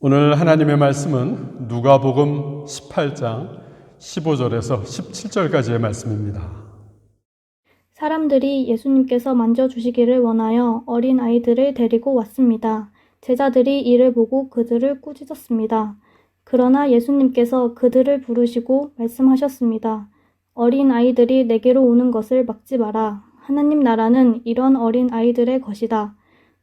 오늘 하나님의 말씀은 누가복음 18장 15절에서 17절까지의 말씀입니다. 사람들이 예수님께서 만져주시기를 원하여 어린 아이들을 데리고 왔습니다. 제자들이 이를 보고 그들을 꾸짖었습니다. 그러나 예수님께서 그들을 부르시고 말씀하셨습니다. 어린 아이들이 내게로 오는 것을 막지 마라. 하나님 나라는 이런 어린 아이들의 것이다.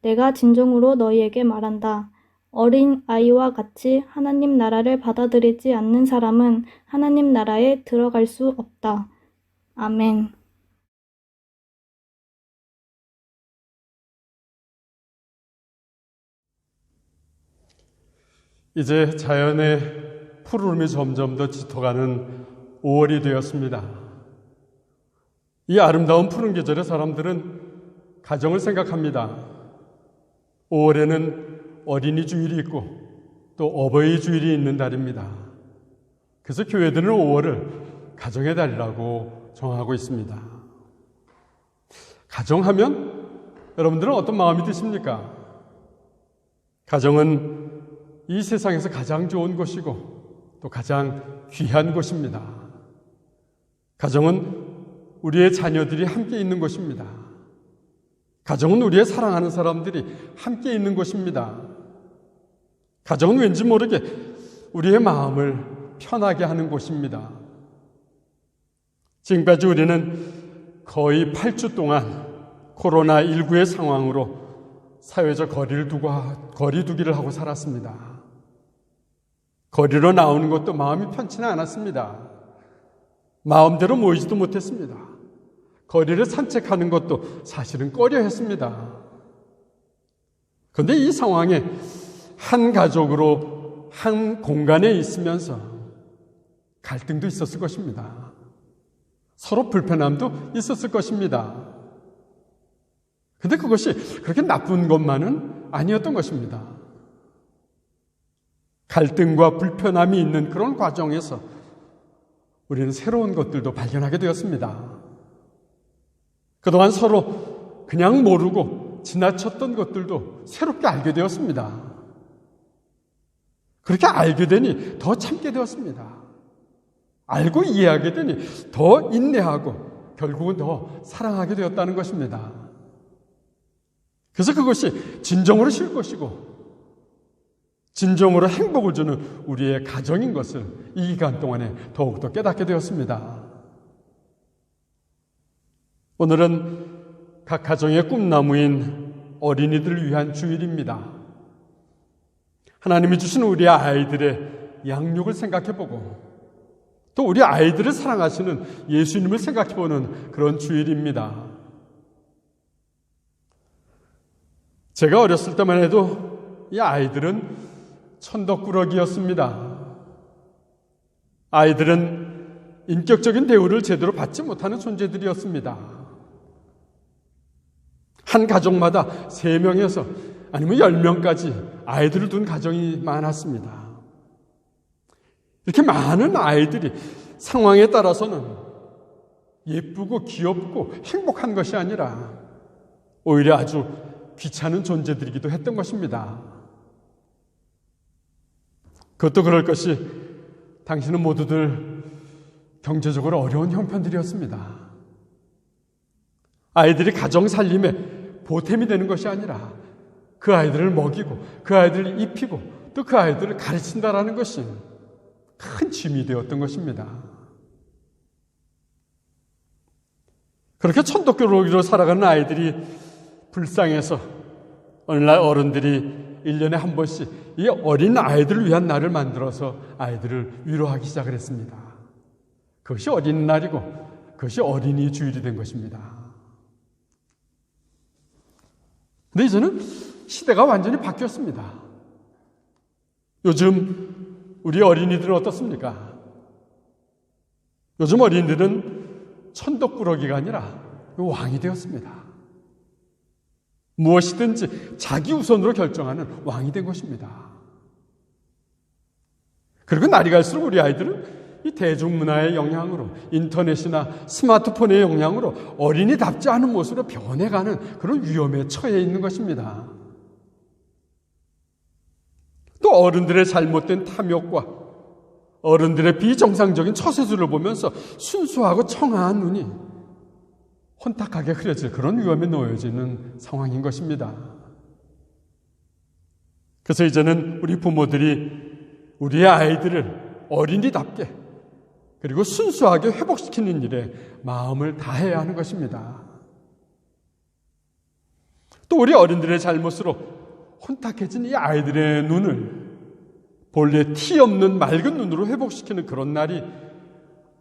내가 진정으로 너희에게 말한다. 어린 아이와 같이 하나님 나라를 받아들이지 않는 사람은 하나님 나라에 들어갈 수 없다. 아멘. 이제 자연의 푸르름이 점점 더 짙어가는 5월이 되었습니다. 이 아름다운 푸른 계절에 사람들은 가정을 생각합니다. 5월에는 어린이 주일이 있고 또 어버이 주일이 있는 달입니다. 그래서 교회들은 5월을 가정의 달이라고 정하고 있습니다. 가정하면 여러분들은 어떤 마음이 드십니까? 가정은 이 세상에서 가장 좋은 곳이고 또 가장 귀한 곳입니다. 가정은 우리의 자녀들이 함께 있는 곳입니다. 가정은 우리의 사랑하는 사람들이 함께 있는 곳입니다. 가정은 왠지 모르게 우리의 마음을 편하게 하는 곳입니다. 지금까지 우리는 거의 8주 동안 코로나19의 상황으로 사회적 거리두기를 하고 살았습니다. 거리로 나오는 것도 마음이 편치는 않았습니다. 마음대로 모이지도 못했습니다. 거리를 산책하는 것도 사실은 꺼려 했습니다. 그런데 이 상황에 한 가족으로 한 공간에 있으면서 갈등도 있었을 것입니다. 서로 불편함도 있었을 것입니다. 그런데 그것이 그렇게 나쁜 것만은 아니었던 것입니다. 갈등과 불편함이 있는 그런 과정에서 우리는 새로운 것들도 발견하게 되었습니다. 그동안 서로 그냥 모르고 지나쳤던 것들도 새롭게 알게 되었습니다. 그렇게 알게 되니 더 참게 되었습니다. 알고 이해하게 되니 더 인내하고 결국은 더 사랑하게 되었다는 것입니다. 그래서 그것이 진정으로 쉴 것이고 진정으로 행복을 주는 우리의 가정인 것을 이 기간 동안에 더욱더 깨닫게 되었습니다. 오늘은 각 가정의 꿈나무인 어린이들을 위한 주일입니다. 하나님이 주신 우리 아이들의 양육을 생각해보고 또 우리 아이들을 사랑하시는 예수님을 생각해보는 그런 주일입니다. 제가 어렸을 때만 해도 이 아이들은 천덕꾸러기였습니다. 아이들은 인격적인 대우를 제대로 받지 못하는 존재들이었습니다. 한 가족마다 3명에서 아니면 10명까지 아이들을 둔 가정이 많았습니다. 이렇게 많은 아이들이 상황에 따라서는 예쁘고 귀엽고 행복한 것이 아니라 오히려 아주 귀찮은 존재들이기도 했던 것입니다. 그것도 그럴 것이 당신은 모두들 경제적으로 어려운 형편들이었습니다. 아이들이 가정 살림에 보탬이 되는 것이 아니라 그 아이들을 먹이고 그 아이들을 입히고 또 그 아이들을 가르친다라는 것이 큰 짐이 되었던 것입니다. 그렇게 천덕꾸러기로 살아가는 아이들이 불쌍해서 어느 날 어른들이 1년에 한 번씩 이 어린 아이들을 위한 날을 만들어서 아이들을 위로하기 시작을 했습니다. 그것이 어린이날이고 그것이 어린이 주일이 된 것입니다. 근데 이제는 시대가 완전히 바뀌었습니다. 요즘 우리 어린이들은 어떻습니까? 요즘 어린이들은 천덕꾸러기가 아니라 왕이 되었습니다. 무엇이든지 자기 우선으로 결정하는 왕이 된 것입니다. 그리고 날이 갈수록 우리 아이들은 이 대중문화의 영향으로 인터넷이나 스마트폰의 영향으로 어린이답지 않은 모습으로 변해가는 그런 위험에 처해 있는 것입니다. 또 어른들의 잘못된 탐욕과 어른들의 비정상적인 처세술을 보면서 순수하고 청아한 눈이 혼탁하게 흐려질 그런 위험에 놓여지는 상황인 것입니다. 그래서 이제는 우리 부모들이 우리의 아이들을 어린이답게 그리고 순수하게 회복시키는 일에 마음을 다해야 하는 것입니다. 또 우리 어른들의 잘못으로 혼탁해진 이 아이들의 눈을 본래 티 없는 맑은 눈으로 회복시키는 그런 날이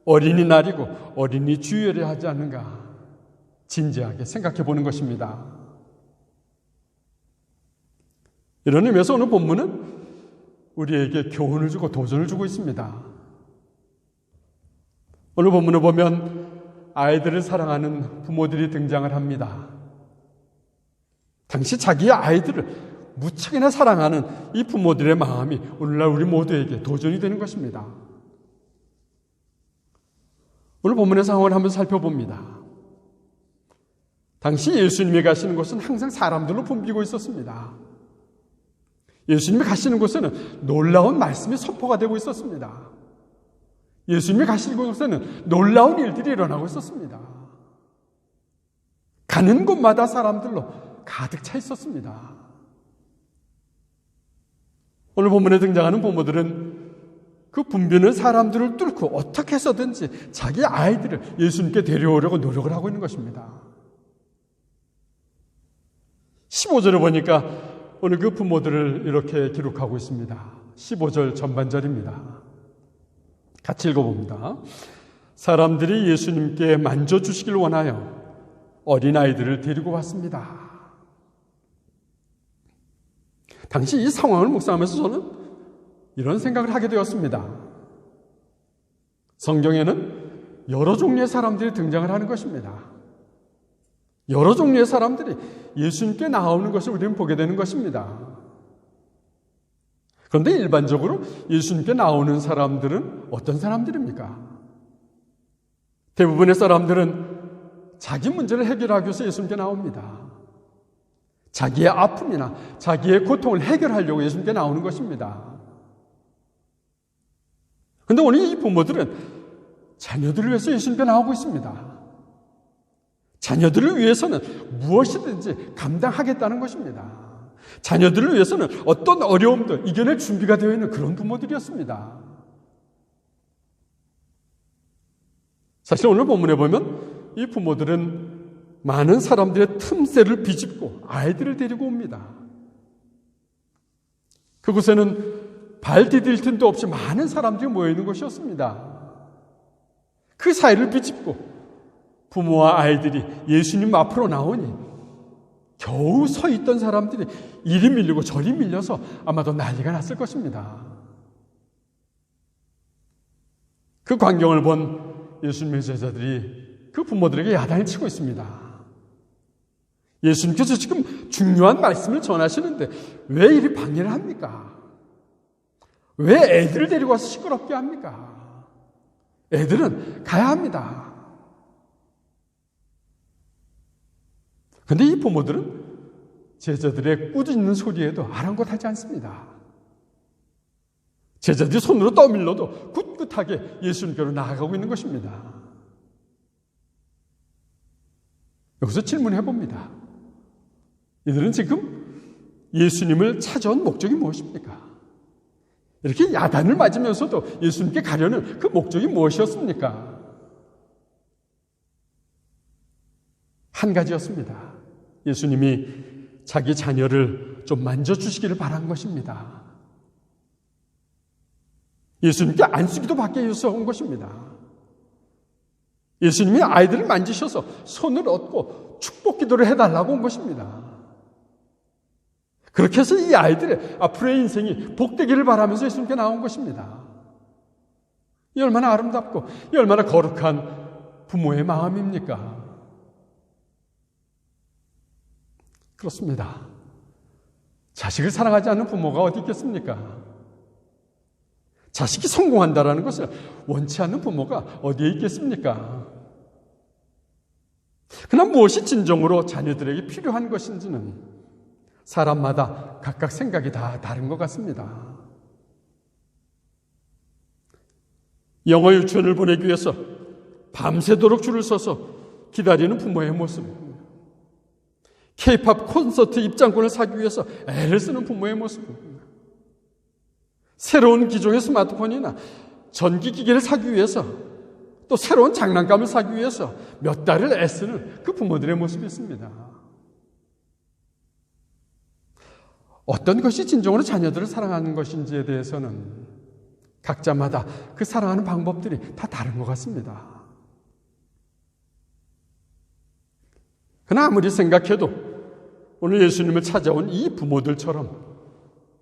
어린이날이고 어린이 주일에 하지 않는가 진지하게 생각해 보는 것입니다. 이런 의미에서 오늘 본문은 우리에게 교훈을 주고 도전을 주고 있습니다. 오늘 본문을 보면 아이들을 사랑하는 부모들이 등장을 합니다. 당시 자기의 아이들을 무척이나 사랑하는 이 부모들의 마음이 오늘날 우리 모두에게 도전이 되는 것입니다. 오늘 본문의 상황을 한번 살펴봅니다. 당시 예수님이 가시는 곳은 항상 사람들로 붐비고 있었습니다. 예수님이 가시는 곳에는 놀라운 말씀이 선포가 되고 있었습니다. 예수님이 가시는 곳에는 놀라운 일들이 일어나고 있었습니다. 가는 곳마다 사람들로 가득 차 있었습니다. 오늘 본문에 등장하는 부모들은 그 붐비는 사람들을 뚫고 어떻게 해서든지 자기 아이들을 예수님께 데려오려고 노력을 하고 있는 것입니다. 15절을 보니까 오늘 그 부모들을 이렇게 기록하고 있습니다. 15절 전반절입니다. 같이 읽어봅니다. 사람들이 예수님께 만져주시길 원하여 어린아이들을 데리고 왔습니다. 당시 이 상황을 묵상하면서 저는 이런 생각을 하게 되었습니다. 성경에는 여러 종류의 사람들이 등장을 하는 것입니다. 여러 종류의 사람들이 예수님께 나오는 것을 우리는 보게 되는 것입니다. 그런데 일반적으로 예수님께 나오는 사람들은 어떤 사람들입니까? 대부분의 사람들은 자기 문제를 해결하기 위해서 예수님께 나옵니다. 자기의 아픔이나 자기의 고통을 해결하려고 예수님께 나오는 것입니다. 그런데 오늘 이 부모들은 자녀들을 위해서 예수님께 나오고 있습니다. 자녀들을 위해서는 무엇이든지 감당하겠다는 것입니다. 자녀들을 위해서는 어떤 어려움도 이겨낼 준비가 되어 있는 그런 부모들이었습니다. 사실 오늘 본문에 보면 이 부모들은 많은 사람들의 틈새를 비집고 아이들을 데리고 옵니다. 그곳에는 발 디딜 틈도 없이 많은 사람들이 모여있는 곳이었습니다. 그 사이를 비집고 부모와 아이들이 예수님 앞으로 나오니 겨우 서 있던 사람들이 이리 밀리고 저리 밀려서 아마도 난리가 났을 것입니다. 그 광경을 본 예수님의 제자들이 그 부모들에게 야단을 치고 있습니다. 예수님께서 지금 중요한 말씀을 전하시는데 왜 이리 방해를 합니까? 왜 애들을 데리고 와서 시끄럽게 합니까? 애들은 가야 합니다. 그런데 이 부모들은 제자들의 꾸짖는 소리에도 아랑곳하지 않습니다. 제자들이 손으로 떠밀러도 꿋꿋하게 예수님께로 나아가고 있는 것입니다. 여기서 질문해 봅니다. 이들은 지금 예수님을 찾아온 목적이 무엇입니까? 이렇게 야단을 맞으면서도 예수님께 가려는 그 목적이 무엇이었습니까? 한 가지였습니다. 예수님이 자기 자녀를 좀 만져주시기를 바란 것입니다. 예수님께 안수기도 받기 위해서 온 것입니다. 예수님이 아이들을 만지셔서 손을 얻고 축복 기도를 해달라고 온 것입니다. 그렇게 해서 이 아이들의 앞으로의 인생이 복되기를 바라면서 예수님께 나온 것입니다. 이 얼마나 아름답고 이 얼마나 거룩한 부모의 마음입니까? 그렇습니다. 자식을 사랑하지 않는 부모가 어디 있겠습니까? 자식이 성공한다라는 것을 원치 않는 부모가 어디에 있겠습니까? 그러나 무엇이 진정으로 자녀들에게 필요한 것인지는 사람마다 각각 생각이 다 다른 것 같습니다. 영어 유치원을 보내기 위해서 밤새도록 줄을 서서 기다리는 부모의 모습, K-팝 콘서트 입장권을 사기 위해서 애를 쓰는 부모의 모습, 새로운 기종의 스마트폰이나 전기기기를 사기 위해서, 또 새로운 장난감을 사기 위해서 몇 달을 애쓰는 그 부모들의 모습이 있습니다. 어떤 것이 진정으로 자녀들을 사랑하는 것인지에 대해서는 각자마다 그 사랑하는 방법들이 다 다른 것 같습니다. 그러나 아무리 생각해도 오늘 예수님을 찾아온 이 부모들처럼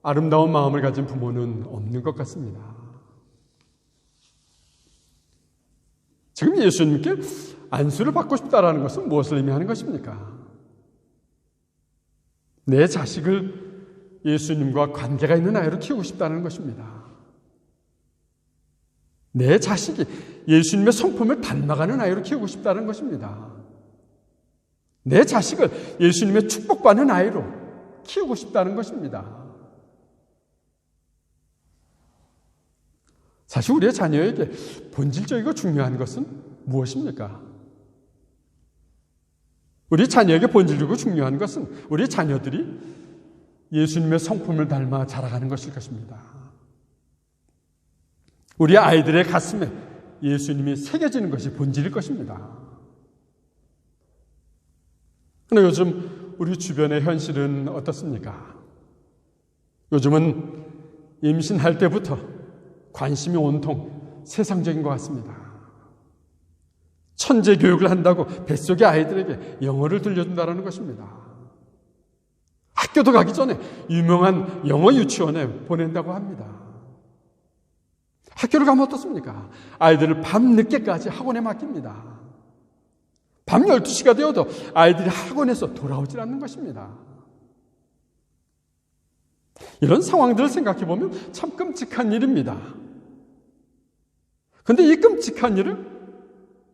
아름다운 마음을 가진 부모는 없는 것 같습니다. 지금 예수님께 안수를 받고 싶다라는 것은 무엇을 의미하는 것입니까? 내 자식을 예수님과 관계가 있는 아이로 키우고 싶다는 것입니다. 내 자식이 예수님의 성품을 닮아가는 아이로 키우고 싶다는 것입니다. 내 자식을 예수님의 축복받는 아이로 키우고 싶다는 것입니다. 사실 우리의 자녀에게 본질적이고 중요한 것은 무엇입니까? 우리 자녀에게 본질적이고 중요한 것은 우리 자녀들이 예수님의 성품을 닮아 자라가는 것일 것입니다. 우리 아이들의 가슴에 예수님이 새겨지는 것이 본질일 것입니다. 그런데 요즘 우리 주변의 현실은 어떻습니까? 요즘은 임신할 때부터 관심이 온통 세상적인 것 같습니다. 천재 교육을 한다고 뱃속의 아이들에게 영어를 들려준다는 것입니다. 학교도 가기 전에 유명한 영어 유치원에 보낸다고 합니다. 학교를 가면 어떻습니까? 아이들을 밤늦게까지 학원에 맡깁니다. 밤 12시가 되어도 아이들이 학원에서 돌아오질 않는 것입니다. 이런 상황들을 생각해 보면 참 끔찍한 일입니다. 그런데 이 끔찍한 일을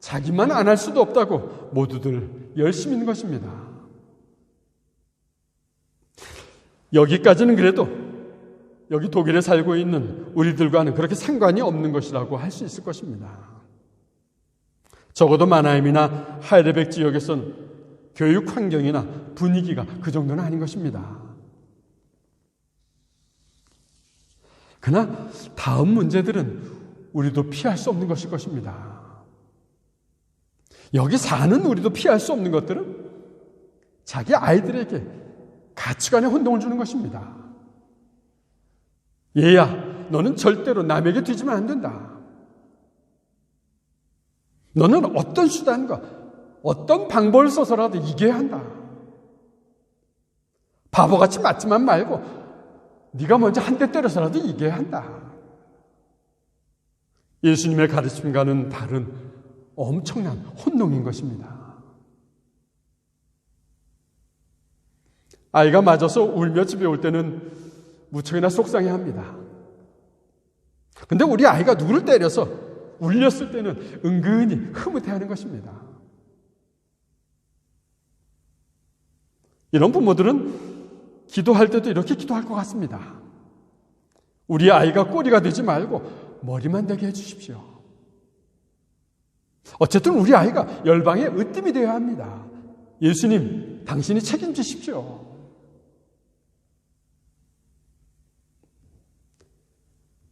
자기만 안 할 수도 없다고 모두들 열심히 있는 것입니다. 여기까지는 그래도 여기 독일에 살고 있는 우리들과는 그렇게 상관이 없는 것이라고 할 수 있을 것입니다. 적어도 마나임이나 하이델베르크 지역에선 교육 환경이나 분위기가 그 정도는 아닌 것입니다. 그러나 다음 문제들은 우리도 피할 수 없는 것일 것입니다. 여기 사는 우리도 피할 수 없는 것들은 자기 아이들에게 가치관의 혼동을 주는 것입니다. 얘야, 너는 절대로 남에게 뒤지면 안 된다. 너는 어떤 수단과 어떤 방법을 써서라도 이겨야 한다. 바보같이 맞지만 말고 네가 먼저 한 대 때려서라도 이겨야 한다. 예수님의 가르침과는 다른 엄청난 혼동인 것입니다. 아이가 맞아서 울며 집에 올 때는 무척이나 속상해합니다. 그런데 우리 아이가 누구를 때려서 울렸을 때는 은근히 흐뭇해하는 것입니다. 이런 부모들은 기도할 때도 이렇게 기도할 것 같습니다. 우리 아이가 꼬리가 되지 말고 머리만 되게 해주십시오. 어쨌든 우리 아이가 열방의 으뜸이 되어야 합니다. 예수님, 당신이 책임지십시오.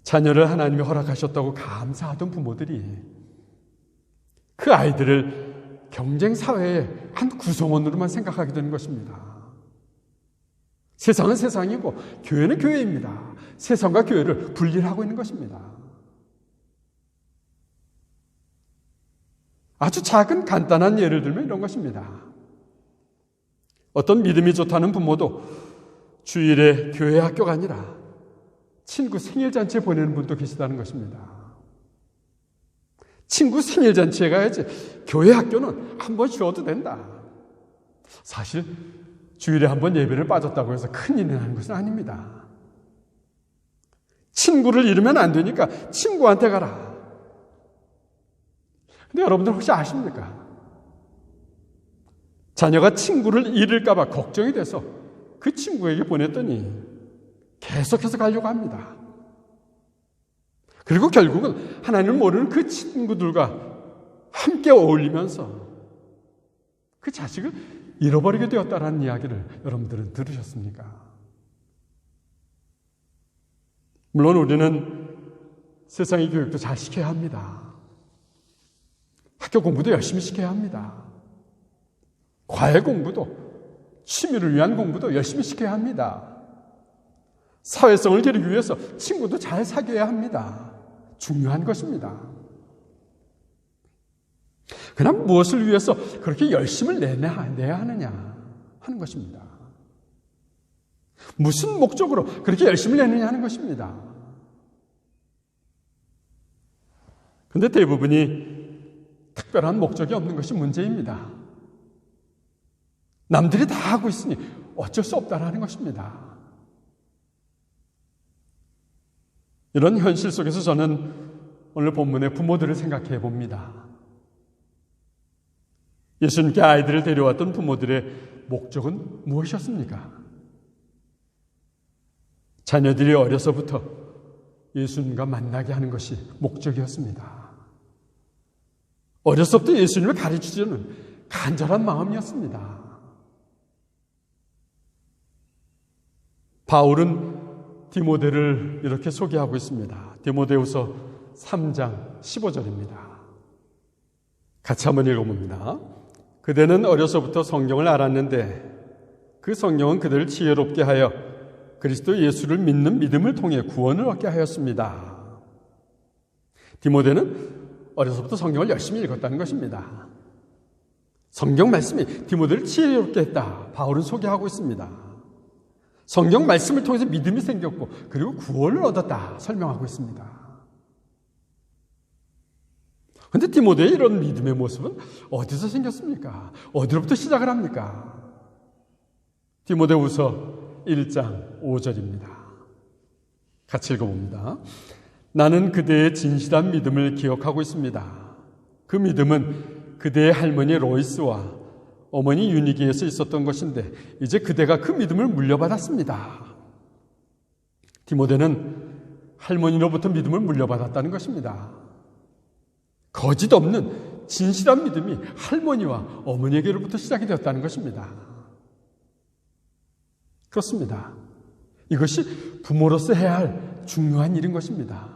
자녀를 하나님이 허락하셨다고 감사하던 부모들이 그 아이들을 경쟁사회의 한 구성원으로만 생각하게 되는 것입니다. 세상은 세상이고 교회는 교회입니다. 세상과 교회를 분리하고 있는 것입니다. 아주 작은 간단한 예를 들면 이런 것입니다. 어떤 믿음이 좋다는 부모도 주일에 교회 학교가 아니라 친구 생일잔치에 보내는 분도 계시다는 것입니다. 친구 생일잔치에 가야지 교회 학교는 한 번 쉬어도 된다. 사실 주일에 한 번 예배를 빠졌다고 해서 큰일이 나는 것은 아닙니다. 친구를 잃으면 안 되니까 친구한테 가라. 근데 여러분들 혹시 아십니까? 자녀가 친구를 잃을까 봐 걱정이 돼서 그 친구에게 보냈더니 계속해서 가려고 합니다. 그리고 결국은 하나님을 모르는 그 친구들과 함께 어울리면서 그 자식을 잃어버리게 되었다라는 이야기를 여러분들은 들으셨습니까? 물론 우리는 세상의 교육도 잘 시켜야 합니다. 학교 공부도 열심히 시켜야 합니다. 과외 공부도, 취미를 위한 공부도 열심히 시켜야 합니다. 사회성을 기르기 위해서 친구도 잘 사귀어야 합니다. 중요한 것입니다. 그러나 무엇을 위해서 그렇게 열심을 내야 하느냐 하는 것입니다. 무슨 목적으로 그렇게 열심을 내느냐 하는 것입니다. 그런데 대부분이 특별한 목적이 없는 것이 문제입니다. 남들이 다 하고 있으니 어쩔 수 없다라는 것입니다. 이런 현실 속에서 저는 오늘 본문의 부모들을 생각해 봅니다. 예수님께 아이들을 데려왔던 부모들의 목적은 무엇이었습니까? 자녀들이 어려서부터 예수님과 만나게 하는 것이 목적이었습니다. 어려서부터 예수님을 가르치려는 간절한 마음이었습니다. 바울은 디모데를 이렇게 소개하고 있습니다. 디모데후서 3장 15절입니다. 같이 한번 읽어봅니다. 그대는 어려서부터 성경을 알았는데 그 성경은 그들을 지혜롭게 하여 그리스도 예수를 믿는 믿음을 통해 구원을 얻게 하였습니다. 디모데는 어려서부터 성경을 열심히 읽었다는 것입니다. 성경 말씀이 디모데를 지혜롭게 했다. 바울은 소개하고 있습니다. 성경 말씀을 통해서 믿음이 생겼고 그리고 구원을 얻었다 설명하고 있습니다. 그런데 디모데의 이런 믿음의 모습은 어디서 생겼습니까? 어디로부터 시작을 합니까? 디모데후서 1장 5절입니다. 같이 읽어봅니다. 나는 그대의 진실한 믿음을 기억하고 있습니다. 그 믿음은 그대의 할머니 로이스와 어머니 유니기에서 있었던 것인데 이제 그대가 그 믿음을 물려받았습니다. 디모데는 할머니로부터 믿음을 물려받았다는 것입니다. 거짓 없는 진실한 믿음이 할머니와 어머니에게로부터 시작이 되었다는 것입니다. 그렇습니다. 이것이 부모로서 해야 할 중요한 일인 것입니다.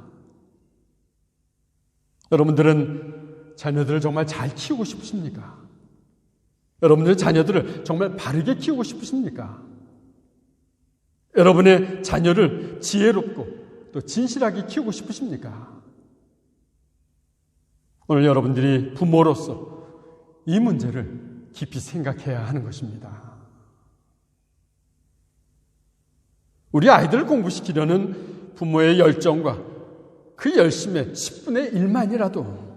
여러분들은 자녀들을 정말 잘 키우고 싶으십니까? 여러분들의 자녀들을 정말 바르게 키우고 싶으십니까? 여러분의 자녀를 지혜롭고 또 진실하게 키우고 싶으십니까? 오늘 여러분들이 부모로서 이 문제를 깊이 생각해야 하는 것입니다. 우리 아이들을 공부시키려는 부모의 열정과 그 열심의 10분의 1만이라도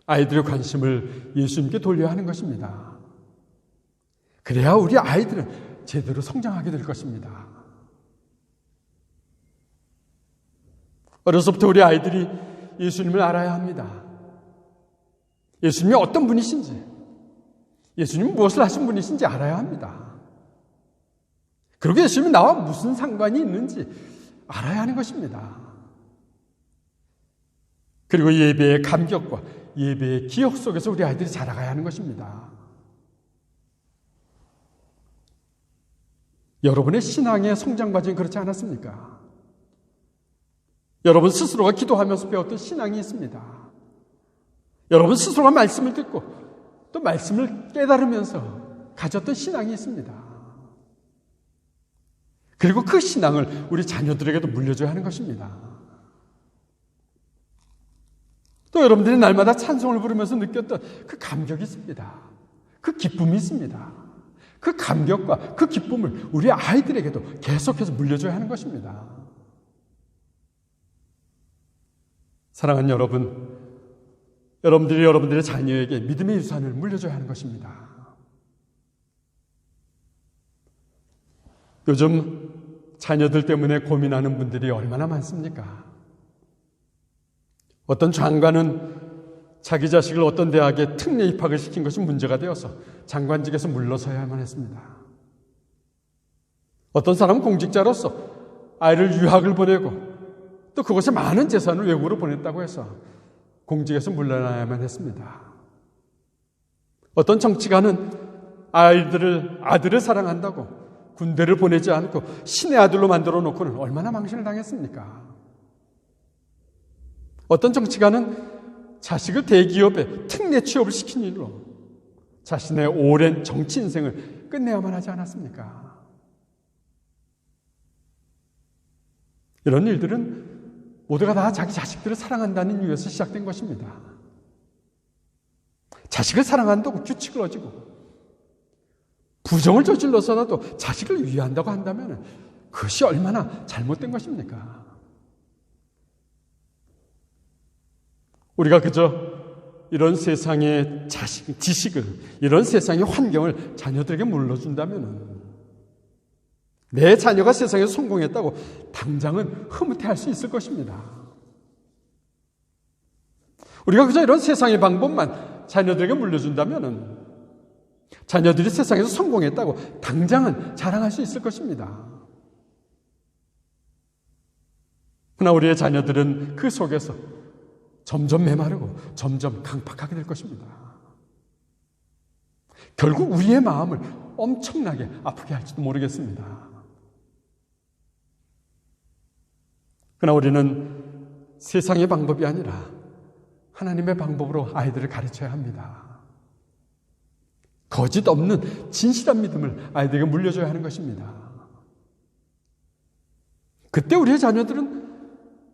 아이들의 관심을 예수님께 돌려야 하는 것입니다. 그래야 우리 아이들은 제대로 성장하게 될 것입니다. 어려서부터 우리 아이들이 예수님을 알아야 합니다. 예수님이 어떤 분이신지, 예수님이 무엇을 하신 분이신지 알아야 합니다. 그리고 예수님이 나와 무슨 상관이 있는지 알아야 하는 것입니다. 그리고 예배의 감격과 예배의 기억 속에서 우리 아이들이 자라가야 하는 것입니다. 여러분의 신앙의 성장 과정이 그렇지 않았습니까? 여러분 스스로가 기도하면서 배웠던 신앙이 있습니다. 여러분 스스로가 말씀을 듣고 또 말씀을 깨달으면서 가졌던 신앙이 있습니다. 그리고 그 신앙을 우리 자녀들에게도 물려줘야 하는 것입니다. 또 여러분들이 날마다 찬송을 부르면서 느꼈던 그 감격이 있습니다. 그 기쁨이 있습니다. 그 감격과 그 기쁨을 우리 아이들에게도 계속해서 물려줘야 하는 것입니다. 사랑하는 여러분, 여러분들이 여러분들의 자녀에게 믿음의 유산을 물려줘야 하는 것입니다. 요즘 자녀들 때문에 고민하는 분들이 얼마나 많습니까? 어떤 장관은 자기 자식을 어떤 대학에 특례 입학을 시킨 것이 문제가 되어서 장관직에서 물러서야만 했습니다. 어떤 사람은 공직자로서 아이를 유학을 보내고 또 그곳에 많은 재산을 외국으로 보냈다고 해서 공직에서 물러나야만 했습니다. 어떤 정치가는 아들을 사랑한다고 군대를 보내지 않고 신의 아들로 만들어 놓고는 얼마나 망신을 당했습니까? 어떤 정치가는 자식을 대기업에 특례 취업을 시킨 일로 자신의 오랜 정치 인생을 끝내야만 하지 않았습니까? 이런 일들은 모두가 다 자기 자식들을 사랑한다는 이유에서 시작된 것입니다. 자식을 사랑한다고 규칙을 어지고 부정을 저질러서라도 자식을 위한다고 한다면 그것이 얼마나 잘못된 것입니까? 우리가 그저 이런 세상의 지식을, 이런 세상의 환경을 자녀들에게 물러준다면 내 자녀가 세상에서 성공했다고 당장은 흐뭇해할 수 있을 것입니다. 우리가 그저 이런 세상의 방법만 자녀들에게 물려준다면 자녀들이 세상에서 성공했다고 당장은 자랑할 수 있을 것입니다. 그러나 우리의 자녀들은 그 속에서 점점 메마르고 점점 강팍하게 될 것입니다. 결국 우리의 마음을 엄청나게 아프게 할지도 모르겠습니다. 그러나 우리는 세상의 방법이 아니라 하나님의 방법으로 아이들을 가르쳐야 합니다. 거짓 없는 진실한 믿음을 아이들에게 물려줘야 하는 것입니다. 그때 우리의 자녀들은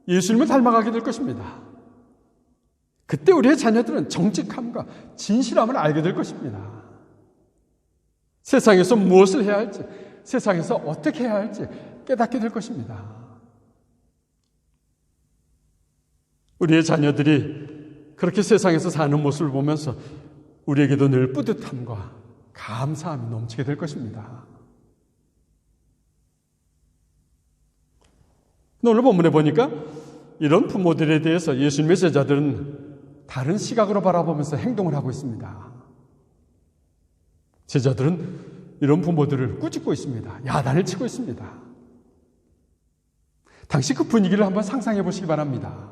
예수님을 닮아가게 될 것입니다. 그때 우리의 자녀들은 정직함과 진실함을 알게 될 것입니다. 세상에서 무엇을 해야 할지, 세상에서 어떻게 해야 할지 깨닫게 될 것입니다. 우리의 자녀들이 그렇게 세상에서 사는 모습을 보면서 우리에게도 늘 뿌듯함과 감사함이 넘치게 될 것입니다. 오늘 본문에 보니까 이런 부모들에 대해서 예수님의 제자들은 다른 시각으로 바라보면서 행동을 하고 있습니다. 제자들은 이런 부모들을 꾸짖고 있습니다. 야단을 치고 있습니다. 당시 그 분위기를 한번 상상해 보시기 바랍니다.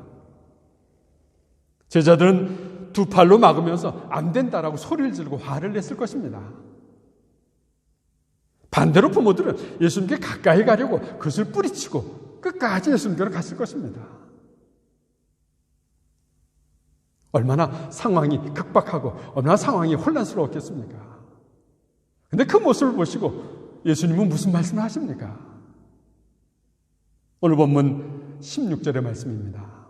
제자들은 두 팔로 막으면서 안 된다라고 소리를 지르고 화를 냈을 것입니다. 반대로 부모들은 예수님께 가까이 가려고 그것을 뿌리치고 끝까지 예수님께로 갔을 것입니다. 얼마나 상황이 급박하고 얼마나 상황이 혼란스러웠겠습니까? 근데 그 모습을 보시고 예수님은 무슨 말씀을 하십니까? 오늘 본문 16절의 말씀입니다.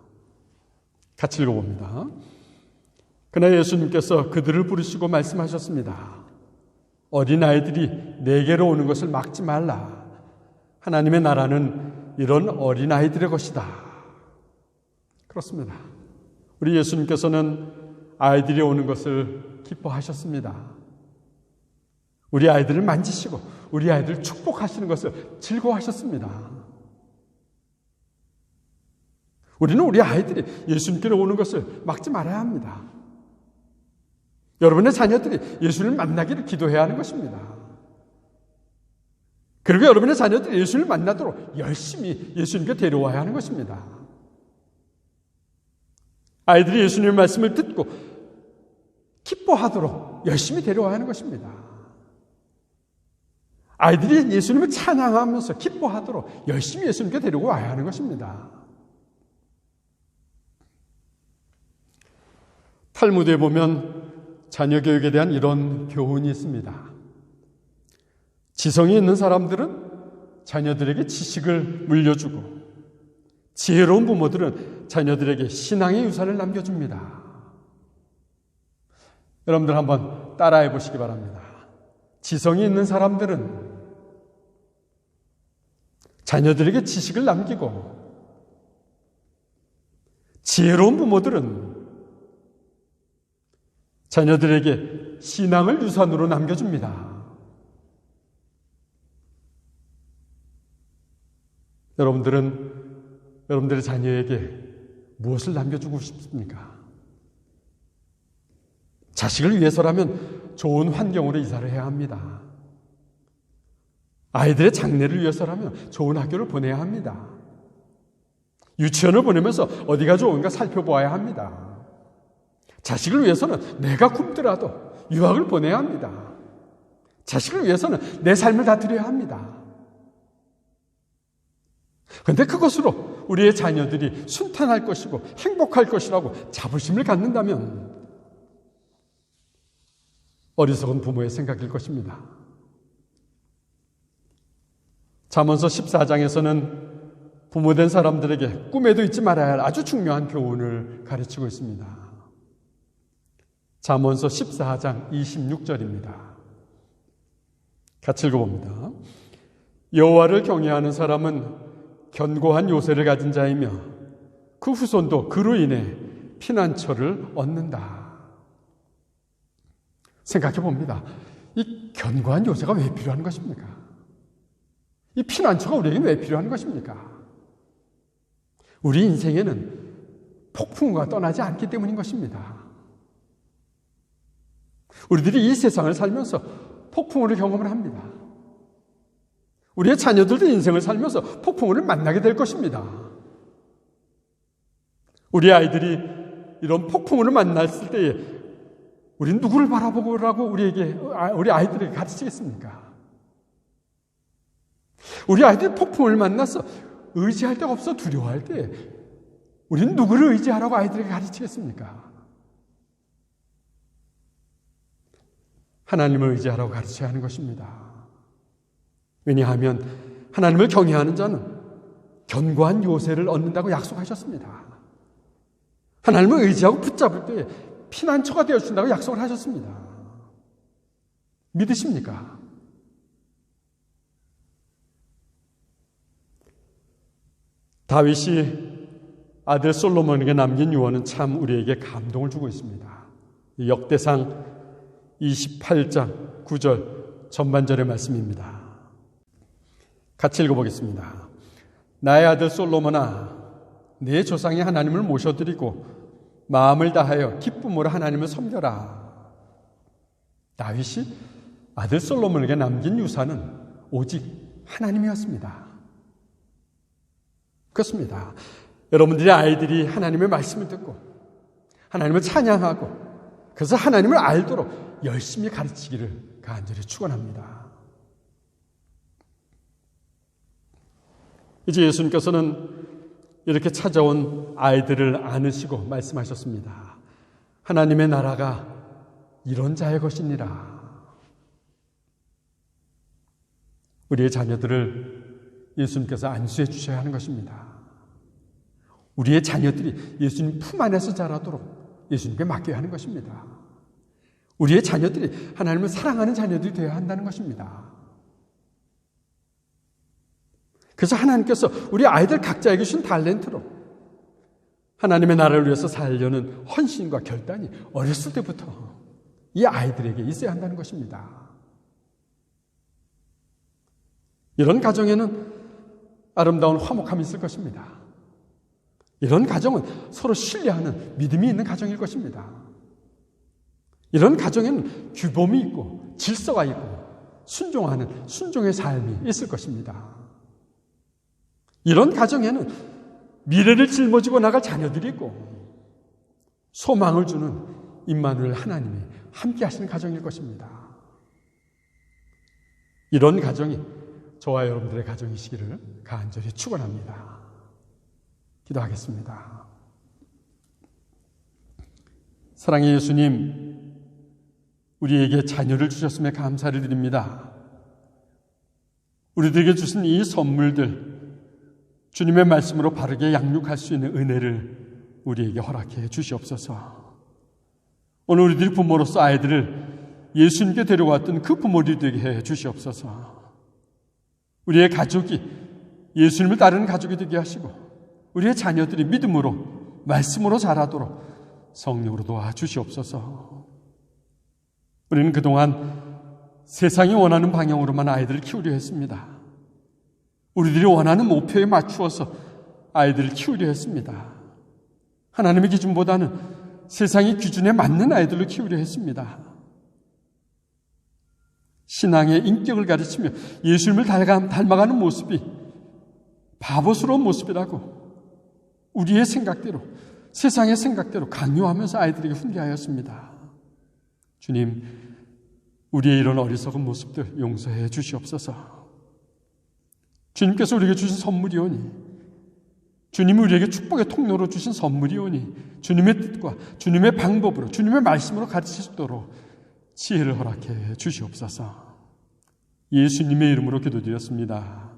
같이 읽어봅니다. 그러나 예수님께서 그들을 부르시고 말씀하셨습니다. 어린아이들이 내게로 오는 것을 막지 말라. 하나님의 나라는 이런 어린아이들의 것이다. 그렇습니다. 우리 예수님께서는 아이들이 오는 것을 기뻐하셨습니다. 우리 아이들을 만지시고 우리 아이들을 축복하시는 것을 즐거워하셨습니다. 우리는 우리 아이들이 예수님께로 오는 것을 막지 말아야 합니다. 여러분의 자녀들이 예수님을 만나기를 기도해야 하는 것입니다. 그리고 여러분의 자녀들이 예수님을 만나도록 열심히 예수님께 데려와야 하는 것입니다. 아이들이 예수님의 말씀을 듣고 기뻐하도록 열심히 데려와야 하는 것입니다. 아이들이 예수님을 찬양하면서 기뻐하도록 열심히 예수님께 데려와야 하는 것입니다. 탈무드에 보면 자녀 교육에 대한 이런 교훈이 있습니다. 지성이 있는 사람들은 자녀들에게 지식을 물려주고 지혜로운 부모들은 자녀들에게 신앙의 유산을 남겨줍니다. 여러분들 한번 따라해 보시기 바랍니다. 지성이 있는 사람들은 자녀들에게 지식을 남기고 지혜로운 부모들은 자녀들에게 신앙을 유산으로 남겨줍니다. 여러분들의 자녀에게 무엇을 남겨주고 싶습니까? 자식을 위해서라면 좋은 환경으로 이사를 해야 합니다. 아이들의 장래를 위해서라면 좋은 학교를 보내야 합니다. 유치원을 보내면서 어디가 좋은가 살펴보아야 합니다. 자식을 위해서는 내가 굶더라도 유학을 보내야 합니다. 자식을 위해서는 내 삶을 다 드려야 합니다. 그런데 그것으로 우리의 자녀들이 순탄할 것이고 행복할 것이라고 자부심을 갖는다면 어리석은 부모의 생각일 것입니다. 잠언서 14장에서는 부모된 사람들에게 꿈에도 잊지 말아야 할 아주 중요한 교훈을 가르치고 있습니다. 잠언서 14장 26절입니다. 같이 읽어봅니다. 여호와를 경외하는 사람은 견고한 요새를 가진 자이며 그 후손도 그로 인해 피난처를 얻는다. 생각해 봅니다. 이 견고한 요새가 왜 필요한 것입니까? 이 피난처가 우리에게 왜 필요한 것입니까? 우리 인생에는 폭풍우가 떠나지 않기 때문인 것입니다. 우리들이 이 세상을 살면서 폭풍우를 경험을 합니다. 우리의 자녀들도 인생을 살면서 폭풍우를 만나게 될 것입니다. 우리 아이들이 이런 폭풍우를 만났을 때에 우리는 누구를 바라보고라고 우리 아이들에게 가르치겠습니까? 우리 아이들이 폭풍을 만나서 의지할 데가 없어 두려워할 때 우리는 누구를 의지하라고 아이들에게 가르치겠습니까? 하나님을 의지하라고 가르쳐야 하는 것입니다. 왜냐하면 하나님을 경외하는 자는 견고한 요새를 얻는다고 약속하셨습니다. 하나님을 의지하고 붙잡을 때 피난처가 되어준다고 약속을 하셨습니다. 믿으십니까? 다윗이 아들 솔로몬에게 남긴 유언은 참 우리에게 감동을 주고 있습니다. 역대상 28장 9절 전반절의 말씀입니다. 같이 읽어보겠습니다. 나의 아들 솔로몬아, 내 조상이 하나님을 모셔드리고 마음을 다하여 기쁨으로 하나님을 섬겨라. 다윗이 아들 솔로몬에게 남긴 유산은 오직 하나님이었습니다. 그렇습니다. 여러분들의 아이들이 하나님의 말씀을 듣고 하나님을 찬양하고 그래서 하나님을 알도록 열심히 가르치기를 간절히 축원합니다. 이제 예수님께서는 이렇게 찾아온 아이들을 안으시고 말씀하셨습니다. 하나님의 나라가 이런 자의 것이니라. 우리의 자녀들을 예수님께서 안수해 주셔야 하는 것입니다. 우리의 자녀들이 예수님 품 안에서 자라도록 예수님께 맡겨야 하는 것입니다. 우리의 자녀들이 하나님을 사랑하는 자녀들이 되어야 한다는 것입니다. 그래서 하나님께서 우리 아이들 각자에게 주신 달란트로 하나님의 나라를 위해서 살려는 헌신과 결단이 어렸을 때부터 이 아이들에게 있어야 한다는 것입니다. 이런 가정에는 아름다운 화목함이 있을 것입니다. 이런 가정은 서로 신뢰하는 믿음이 있는 가정일 것입니다. 이런 가정에는 규범이 있고 질서가 있고 순종하는 순종의 삶이 있을 것입니다. 이런 가정에는 미래를 짊어지고 나갈 자녀들이 있고 소망을 주는 임마누엘 하나님이 함께 하시는 가정일 것입니다. 이런 가정이 저와 여러분들의 가정이시기를 간절히 축원합니다. 기도하겠습니다. 사랑의 예수님, 우리에게 자녀를 주셨음에 감사를 드립니다. 우리들에게 주신 이 선물들, 주님의 말씀으로 바르게 양육할 수 있는 은혜를 우리에게 허락해 주시옵소서. 오늘 우리들이 부모로서 아이들을 예수님께 데려왔던 그 부모들이 되게 해 주시옵소서. 우리의 가족이 예수님을 따르는 가족이 되게 하시고 우리의 자녀들이 믿음으로 말씀으로 자라도록 성령으로 도와주시옵소서. 우리는 그동안 세상이 원하는 방향으로만 아이들을 키우려 했습니다. 우리들이 원하는 목표에 맞추어서 아이들을 키우려 했습니다. 하나님의 기준보다는 세상의 기준에 맞는 아이들로 키우려 했습니다. 신앙의 인격을 가르치며 예수님을 닮아가는 모습이 바보스러운 모습이라고 우리의 생각대로, 세상의 생각대로 강요하면서 아이들에게 훈계하였습니다. 주님, 우리의 이런 어리석은 모습들 용서해 주시옵소서. 주님께서 우리에게 주신 선물이오니, 주님이 우리에게 축복의 통로로 주신 선물이오니 주님의 뜻과 주님의 방법으로, 주님의 말씀으로 가르칠 수 있도록 지혜를 허락해 주시옵소서. 예수님의 이름으로 기도드렸습니다.